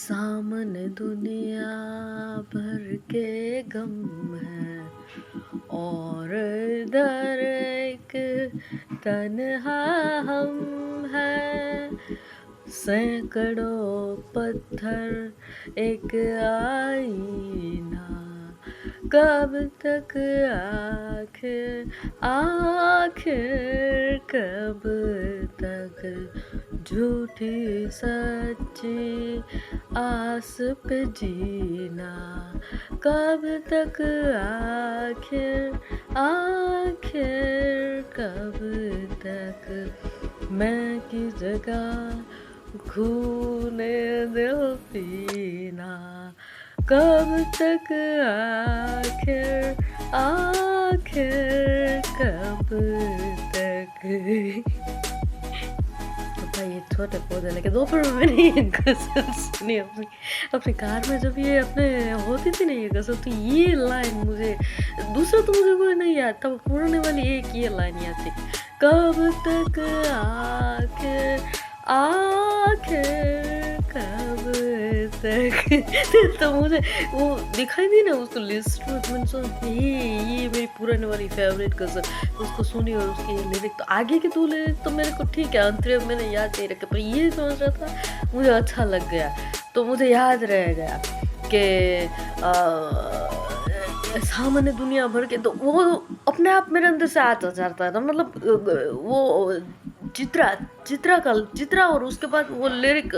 सामने दुनिया भर के गम है और इधर एक तन्हा हम है। सैकड़ों पत्थर एक आईना, कब तक आखिर आखिर कब तक झूठी सच्ची आस पे जीना, कब तक आखिर आखिर कब तक मैं की जगह खूने दिल पीना, कब तक आखिर आखिर कब तक। ये छोटे पौधे लेके दोपहर में मैंने ये गजल सुनी अपनी कार में, जब ये अपने होती थी ना ये गजल, तो ये लाइन मुझे, दूसरा तो मुझे कोई नहीं याद था, पुराने वाली एक ये लाइन याद थी, कब तक आखिर आखिर कब तक। तो मुझे वो दिखाई दी ना उसको लिस्ट में, मैंने सोचा ये मेरी पुराने वाली फेवरेट गजल, तो उसको सुनी और उसके लिरिक, तो आगे के दो लिरिक तो मेरे को ठीक है, अंतरे मैंने याद नहीं रखे, पर ये समझ रहा था मुझे अच्छा लग गया, तो मुझे याद रह गया कि सामान्य दुनिया भर के, तो वो अपने आप मेरे अंदर से आता जाता था, मतलब वो चित्रा और उसके बाद वो लिरिक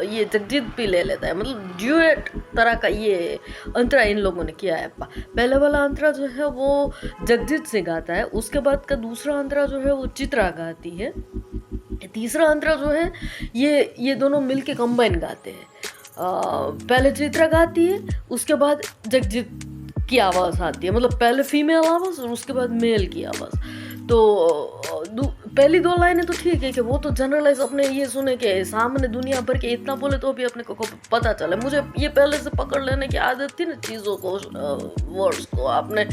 ये जगजीत भी ले लेता है, मतलब ड्यूएट तरह का ये अंतरा इन लोगों ने किया है। पहले वाला अंतरा जो है वो जगजीत से गाता है, उसके बाद का दूसरा अंतरा जो है वो चित्रा गाती है, तीसरा अंतरा जो है ये दोनों मिलके कंबाइन गाते हैं। पहले चित्रा गाती है, उसके बाद जगजीत की आवाज़ आती है, मतलब पहले फीमेल आवाज़ और उसके बाद मेल की आवाज़। तो पहली दो लाइनें तो ठीक है कि वो तो जनरलाइज अपने ये सुने के सामने दुनिया भर के इतना बोले तो भी अपने को पता चले। मुझे ये पहले से पकड़ लेने की आदत थी ना चीज़ों को, वर्ड्स को आपने,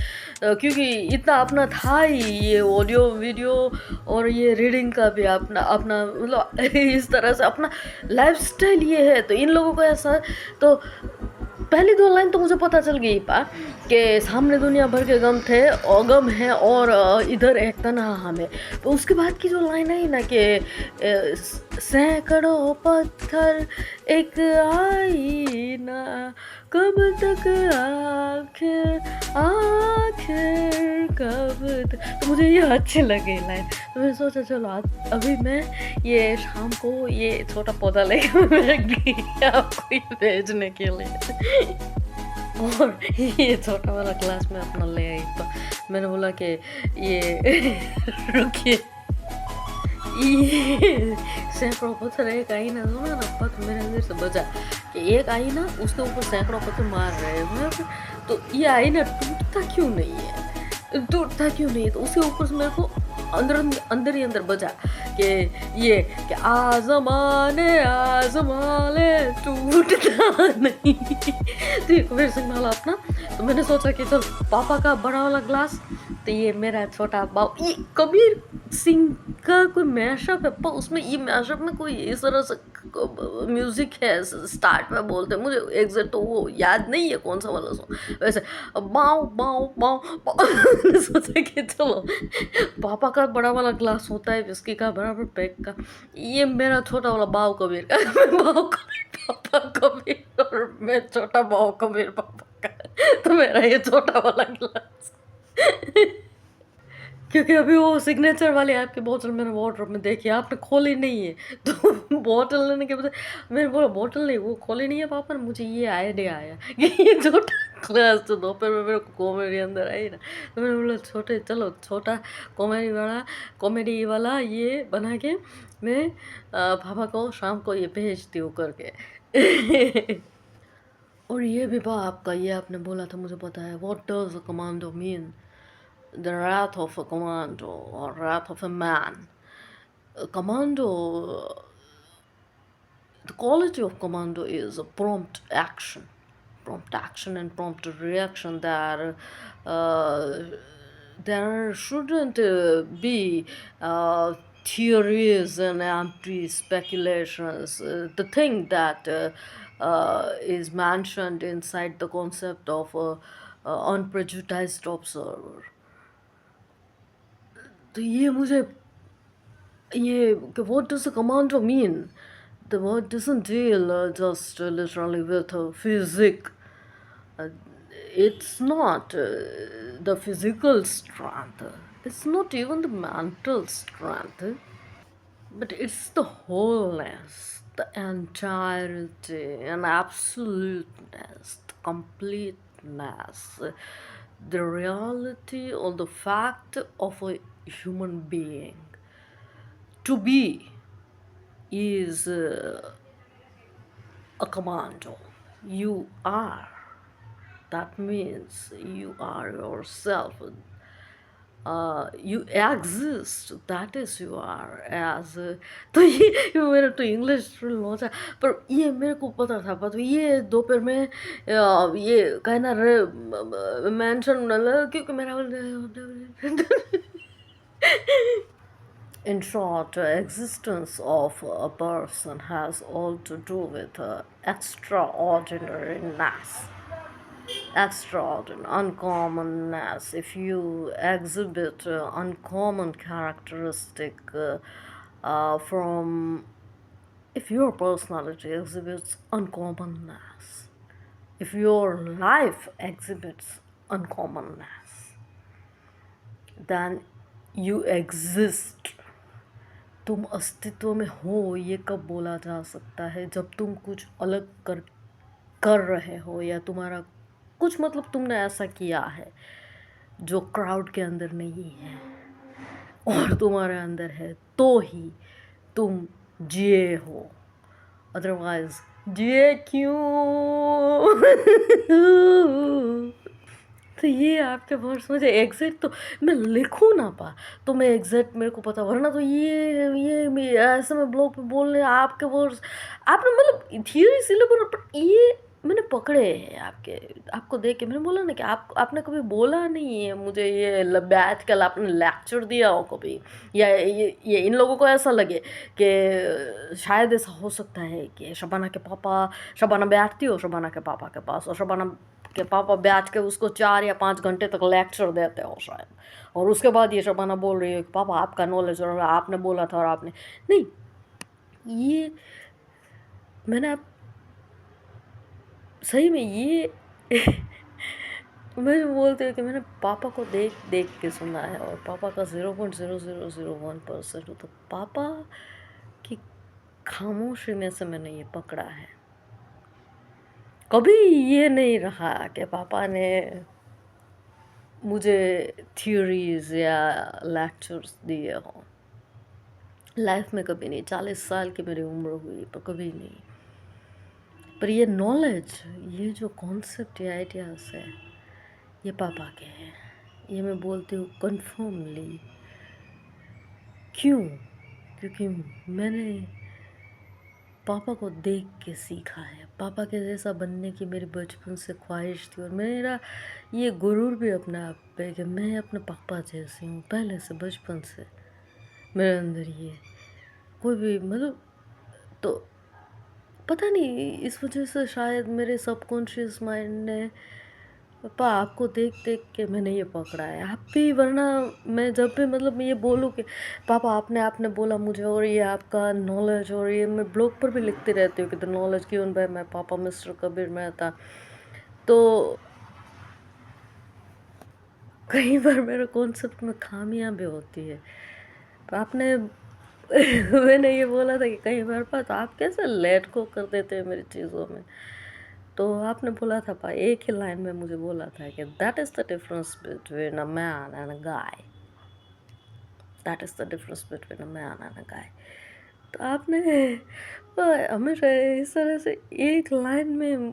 क्योंकि इतना अपना था ही ये ऑडियो वीडियो और ये रीडिंग का भी अपना मतलब इस तरह से अपना लाइफस्टाइल ये है, तो इन लोगों को ऐसा, तो पहली दो लाइन तो मुझे पता चल गई कि सामने दुनिया भर के गम थे और गम है और इधर एक तन्हा हमें। तो उसके बाद की जो लाइन आई ना कि सैकड़ों पत्थर एक आईना, कब तक आखिर आखिर कब तक, तो मुझे ये अच्छे लगे लाइन, तो मैंने सोचा चलो अभी मैं ये शाम को ये छोटा पौधा लेकर मैं गई आपको ये भेजने के लिए। और ये छोटा वाला ग्लास में अपना ले आई, तो मैंने बोला कि ये रुकिए, ये सैकड़ों पत्थर एक आई ना, सुना ना पत्थर मेरे अंदर से बजा कि एक आई ना उसके ऊपर सैकड़ों पत्थर मार रहे हैं, तो ये आई ना टूटता क्यों नहीं है, तो उसके ऊपर से मेरे को अंदर ही अंदर बजा कि ये कि आजमाने आजमाले टूटता नहीं। तो ये कबीर सिंह वाला अपना, तो मैंने सोचा कि चल पापा का बड़ा वाला ग्लास, तो ये मेरा छोटा बाप, ये कबीर सिंह का कोई मैशअप है, पर उसमें ये मैशअप में कोई इस तरह से म्यूजिक है, स्टार्ट में बोलते हैं, मुझे एग्जैक्ट तो वो याद नहीं है कौन सा वाला सॉन्ग, वैसे बाँव बाँव बाँव। सोचा कि चलो पापा का बड़ा वाला ग्लास होता है विस्की का बराबर पैक का, ये मेरा छोटा वाला बाव कबीर का, बाव कबीर पापा कबीर और मैं छोटा बाव कबीर पापा का, तो मेरा ये छोटा वाला ग्लास। क्योंकि अभी वो सिग्नेचर वाली आपकी बोतल मैंने वार्डरोब में देखी, आपने खोली नहीं है, तो बोतल लेने के बजाय मैंने बोला बोतल नहीं, वो खोली नहीं है पापा ने, मुझे ये आइडिया आया कि ये छोटा ग्लास, तो दोपहर में मेरे को कॉमेडी अंदर आई ना, तो मैंने बोला चलो छोटा कॉमेडी वाला ये बना के मैं पापा को शाम को ये भेजती हूँ करके। और ये भी आपका ये आपने बोला था मुझे पता है, what does a commando mean, the wrath of a commando or wrath of a man. A commando, the quality of commando is a prompt action and prompt reaction. That there shouldn't be theories and empty speculations. The thing that is mentioned inside the concept of a unprejudiced observer. तो ये मुझे ये what does the commando mean? The word doesn't deal just literally with physics. Uh, it's not the physical strength. It's not even the mental strength. But it's the wholeness, the entirety, and absoluteness, the completeness, the reality or the fact of a human being. To be is a commando. You are. That means you are yourself. You exist, that is you are as तो ये मेरा तो English launch है पर ये मेरे को पता था पर ये दोपहर में ये कहना मेंशन क्योंकि मेरा in short, existence of a person has all to do with extraordinariness, extraordinary, uncommonness. If you exhibit uncommon characteristic from, if your personality exhibits uncommonness, if your life exhibits uncommonness, then you exist. तुम अस्तित्व में हो ये कब बोला जा सकता है? जब तुम कुछ अलग कर रहे हो या तुम्हारा कुछ मतलब तुमने ऐसा किया है जो क्राउड के अंदर नहीं है और तुम्हारे अंदर है तो ही तुम जिए हो, अदरवाइज जिए क्यों? तो ये आपके वर्ड्स मुझे एग्जैक्ट तो मैं लिखूँ ना पा तो मैं एग्जैक्ट मेरे को पता, वरना तो ये ऐसे मैं ब्लॉग पे बोलने आपके वर्ड्स आपने मतलब थियरी सिलेबस पर ये मैंने पकड़े हैं आपको देख के। मैंने बोला ना कि आपने कभी बोला नहीं है मुझे ये बैठ कर आपने लेक्चर दिया हो कभी, या ये इन लोगों को ऐसा लगे कि शायद ऐसा हो सकता है कि शबाना बैठती हो शबाना के पापा के पास और शबाना के पापा बैठ के उसको 4 या 5 घंटे तक लेक्चर देते हो शायद, और उसके बाद ये शबाना बोल रही है कि पापा आपका नॉलेज और आपने बोला था और आपने नहीं। ये मैंने आप सही में ये मैं जो बोलती हूँ कि मैंने पापा को देख देख के सुना है और पापा का 0.0001% तो पापा की खामोशी में से मैंने ये पकड़ा है। कभी ये नहीं रहा कि पापा ने मुझे थ्योरीज या लेक्चर्स दिए हों लाइफ में, कभी नहीं। 40 साल की मेरी उम्र हुई पर कभी नहीं। पर ये नॉलेज, ये जो कॉन्सेप्ट या आइडियाज़ है ये पापा के हैं। ये मैं बोलती हूँ कन्फर्मली। क्यों? क्योंकि मैंने पापा को देख के सीखा है। पापा के जैसा बनने की मेरी बचपन से ख्वाहिश थी और मेरा ये गुरूर भी अपने आप पे कि मैं अपने पापा जैसी हूँ। पहले से बचपन से मेरे अंदर ये कोई भी मतलब तो पता नहीं, इस वजह से शायद मेरे सबकॉन्शियस माइंड ने पापा आपको देख देख के मैंने ये पकड़ा है। आप भी, वरना मैं जब भी मतलब मैं ये बोलूँ कि पापा आपने बोला मुझे और ये आपका नॉलेज, और ये मैं ब्लॉग पर भी लिखती रहती हूँ कि the knowledge given by my पापा मिस्टर कबीर मेहता। तो कई बार मेरे कॉन्सेप्ट में खामियां भी होती है। तो आपने मैंने ये बोला था कि कई बार तो आप कैसे लेट को कर देते हैं मेरी चीज़ों में। तो आपने बोला था एक ही लाइन में मुझे बोला था कि that is the difference between a man and a guy, that is the difference between a man and a guy. तो आपने हमेशा इस तरह से एक लाइन में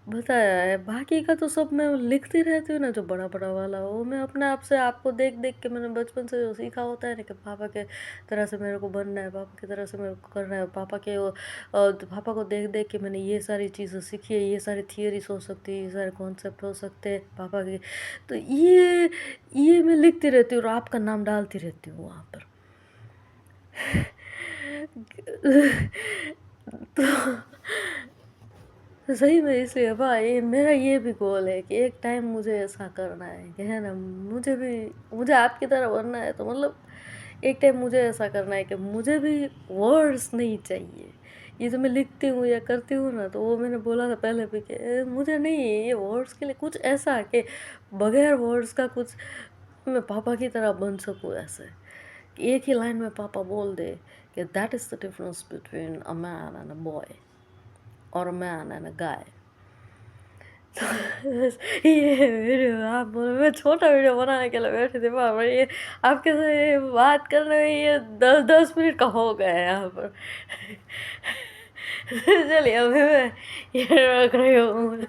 बताया है। बाकी का तो सब मैं लिखती रहती हूँ ना, जो बड़ा बड़ा वाला वो मैं अपने आप से आपको देख देख के मैंने बचपन से जो सीखा होता है ना कि पापा के तरह से मेरे को बनना है, पापा की तरह से मेरे को करना है। पापा को देख देख के मैंने ये सारी चीज़ें सीखी है, ये सारी थियरीज हो सकती है, ये सारे कॉन्सेप्ट हो सकते हैं पापा के। तो ये मैं लिखती रहती हूँ और आपका नाम डालती रहती हूँ वहाँ पर। तो तो सही में इसलिए भाई मेरा ये भी गोल है कि एक टाइम मुझे ऐसा करना है कि है ना, मुझे आपकी तरह बनना है, तो मतलब एक टाइम मुझे ऐसा करना है कि मुझे भी वर्ड्स नहीं चाहिए। ये जो मैं लिखती हूँ या करती हूँ ना, तो वो मैंने बोला था पहले भी कि मुझे नहीं ये वर्ड्स के लिए कुछ ऐसा कि बगैर वर्ड्स का कुछ मैं पापा की तरह बन सकूँ ऐसे, कि एक ही लाइन में पापा बोल दे कि that is the difference between a man and a boy और अ मैन एंड अ गाय। ये वीडियो आप बोलो, मैं छोटा वीडियो बनाने के लिए बैठी थी वहाँ पर, ये आपके साथ ये बात करने में ये 10 10 मिनट का हो गया है यहाँ पर। चलिए अभी मैं ये रख रही हूँ।